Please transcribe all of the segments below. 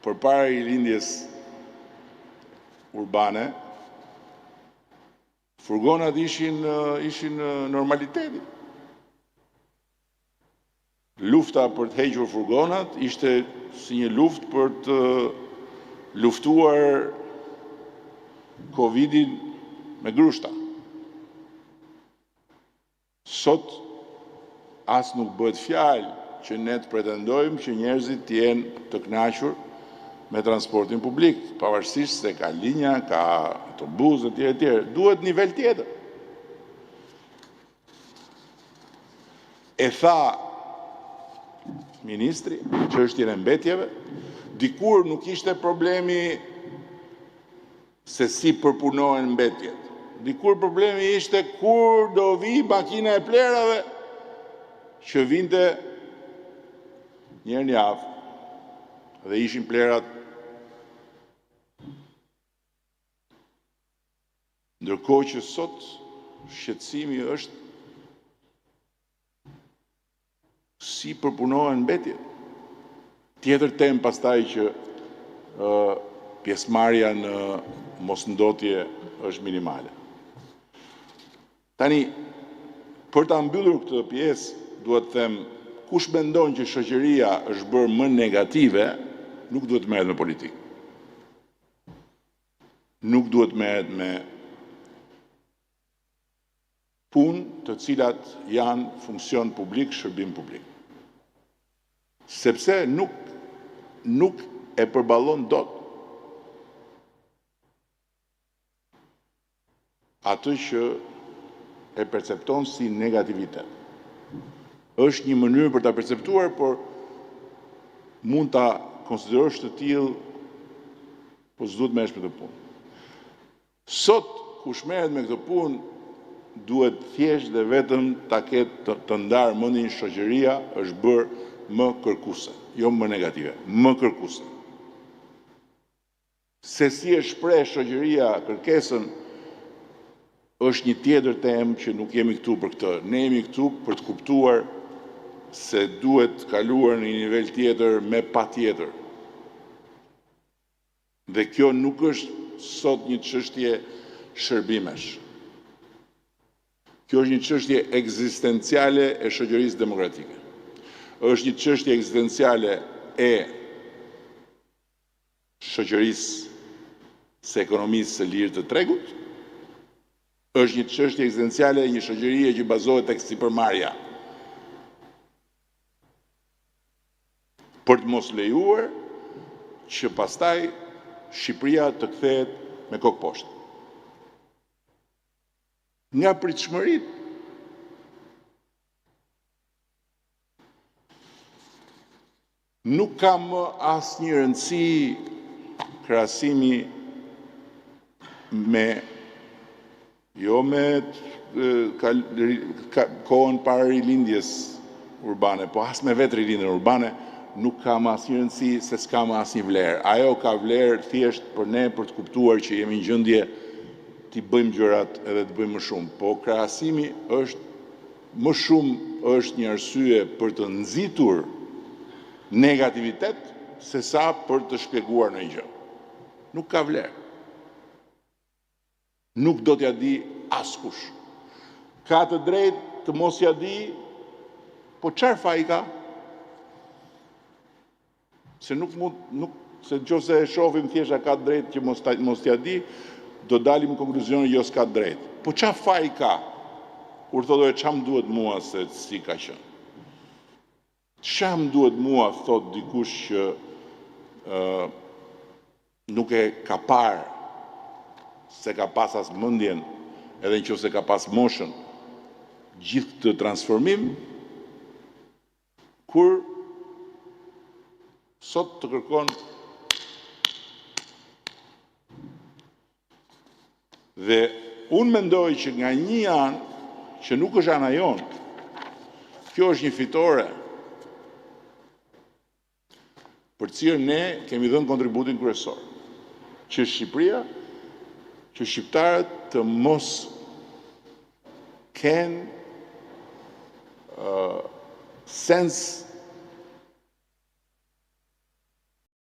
përpara rilindjes urbane, furgonat ishin normaliteti. Lufta për të hequr furgonat ishte si një luftë për të luftuar Covidin me grushta. Sot as nuk bëhet fjalë që ne të pretendojmë që njerëzit të jenë të kënaqur me transportin publik, pavarësisht se ka linja, ka autobus etj. Duhet nivel tjetër. E tha ministri, çështjen e mbetjeve, dikur nuk ishte problemi se si përpunohen mbetjet. Dikur problemi ishte kur do vi makina e plerave që vinte njërë javë dhe ishin plerat. Ndërkohë që sot shqetësimi është si përpunohen mbetjet. Tjetër temë pastaj që pjesëmarrja në mosndotje është minimale. Tani, për ta mbyllur këtë pjesë, duhet të them, kush mendon që shoqëria është bërë më negative, nuk duhet merret me politikë. Nuk duhet merret me punë të cilat janë funksion publik, shërbim publik. Sepse nuk e përballon dot atë që e percepton si negativitet. Është një mënyrë për ta perceptuar, por mund ta konsiderosh të tillë, po s'duhet merresh me këtë punë. Sot, kush merret me këtë punë, duhet thjesht dhe vetëm ta ketë të ndarë mendin shoqëria është bërë më kërkuese, jo më negative, më kërkuese. Se si e shpreh shoqëria kërkesën është një tjetër temë që nuk jemi këtu për këtë. Ne jemi këtu për të kuptuar se duhet kaluar në një nivel tjetër me patjetër. Dhe kjo nuk është sot një çështje shërbimesh. Kjo është një çështje ekzistenciale e shoqërisë demokratike. Është një çështje ekzistenciale e shoqërisë së ekonomisë së lirë të tregut. Është një çështje ekzistenciale e një shoqërie që bazohet tek sipërmarrja. Për të mos lejuar që pastaj Shqipëria të kthehet me kokë poshtë. Nga pritshmëritë nuk ka më asnjë rëndësi krahasimi me kohën para rilindjes urbane, po as me vetë rilindjen urbane, nuk ka më asnjë rëndësi se s'ka më asnjë vlerë. Ajo ka vlerë thjesht për ne për të kuptuar që jemi në gjendje t'i bëjmë gjërat edhe të bëjmë më shumë. Po krahasimi është më shumë është një arsye për të nxitur negativitet se sa për të shpjeguar ndonjë gjë. Nuk ka vlerë. Nuk do t'ja di askush. Ka të drejtë të mos ja di, po çfarë faji ka? Se se nëse e shohim thjesht ka të drejtë që mos t'ja di, do dalim në konkluzionin jo s'ka të drejtë. Po çfarë faji ka? Kur thotë çam duhet mua se si ka qenë. Çam duhet mua, thot dikush që nuk e ka parë se ka pas as mendjen, edhe nëse ka pas moshën, gjithë këtë transformim, kur sot të kërkon dhe unë mendoj që nga një anë që nuk është ana jonë, kjo është një fitore për të cilën ne kemi dhënë kontributin kryesor, që Shqipëria, që shqiptarët të mos kenë sens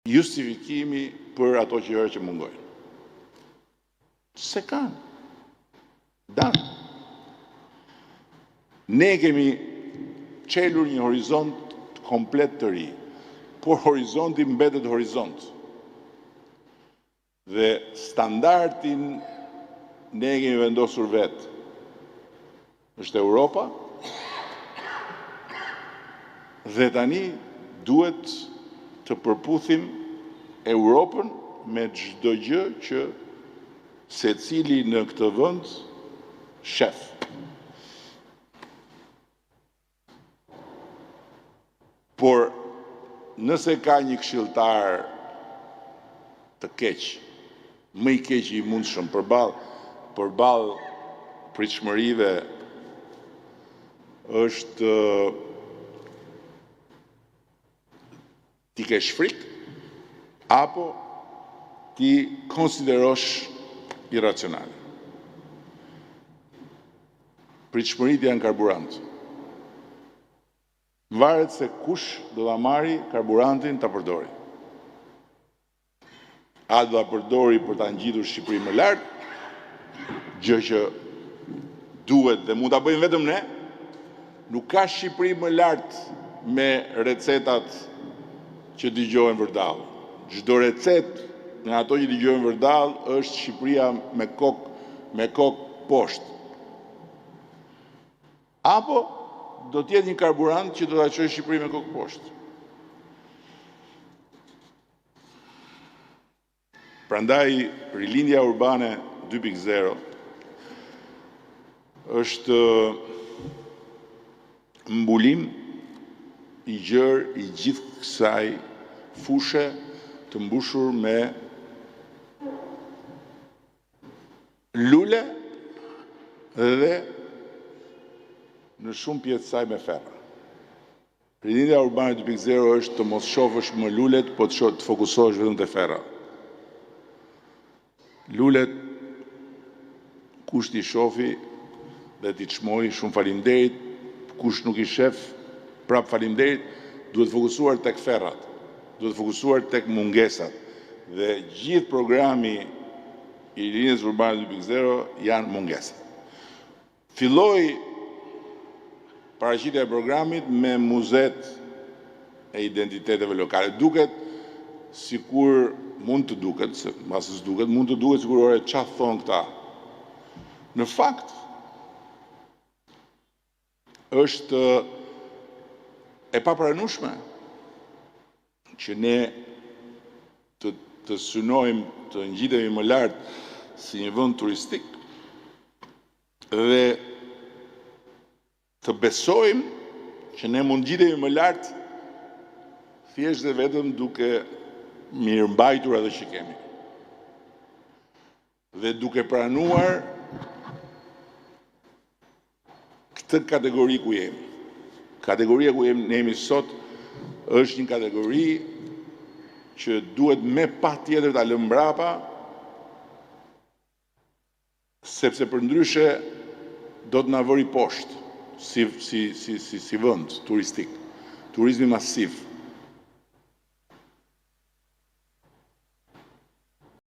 justifikimi për ato qytete që mungojnë. Se kanë. Danë. Ne kemi qelur një horizont komplet të ri, por horizonti mbetet horizont. Dhe standardin ne kemi vendosur vetë. Është Europa, dhe tani duhet të përputhim Europën me çdo gjë që secili në këtë vend shef. Por nëse ka një këshilltar të keq, më i keq i mundshëm përballë pritshmërive, është ti kesh frikë apo ti konsiderosh irracionale. Pritshmëritë janë karburant. Varet se kush do ta marri karburantin ta përdori. A do ta përdori për ta ngjitur Shqipërinë më lart, gjë që duhet dhe mund ta bëjmë vetëm ne. Nuk ka Shqipëri më lart me recetat që dëgjojnë vërdallë. Çdo recetë nga ato që dëgjojnë vërdallë është Shqipëria me kokë poshtë. Apo do të jetë një karburant që do ta çojë Shqipërinë me kokë poshtë. Prandaj rilindja urbane 2.0 është mbulim i gjerë i gjithë kësaj fushë të mbushur me lule dhe në shumë pjesë saj me ferra. Rilindja urbane 2.0 është të mos shohësh më lulet, po të fokusohesh vetëm te ferra. Lulet kush t'i shofi dhe t'i çmoj, shumë faleminderit, kush nuk i shef, prap faleminderit, duhet fokusuar tek ferrat, duhet fokusuar tek mungesat. Dhe gjithë programi i rilindjes urbane 2.0 janë mungesat. Filloi paraqitja e programit me muzet e identiteteve lokale. Duket sikur mund të duket, mbas s'duket, mund të duket sikur ore çfarë thon këta. Në fakt është e papranueshme që ne të synojmë të ngjitemi më lart si një vend turistik dhe të besojmë që ne mund ngjitemi më lart thjesht dhe vetëm duke mirëmbajtur atë që kemi. Dhe duke pranuar këtë kategori ku jemi. Kategoria ku ne jemi sot është një kategori që duhet me patjetër ta lëmë mbrapa, sepse përndryshe do të na vëri poshtë si vend turistik. Turizmi masiv.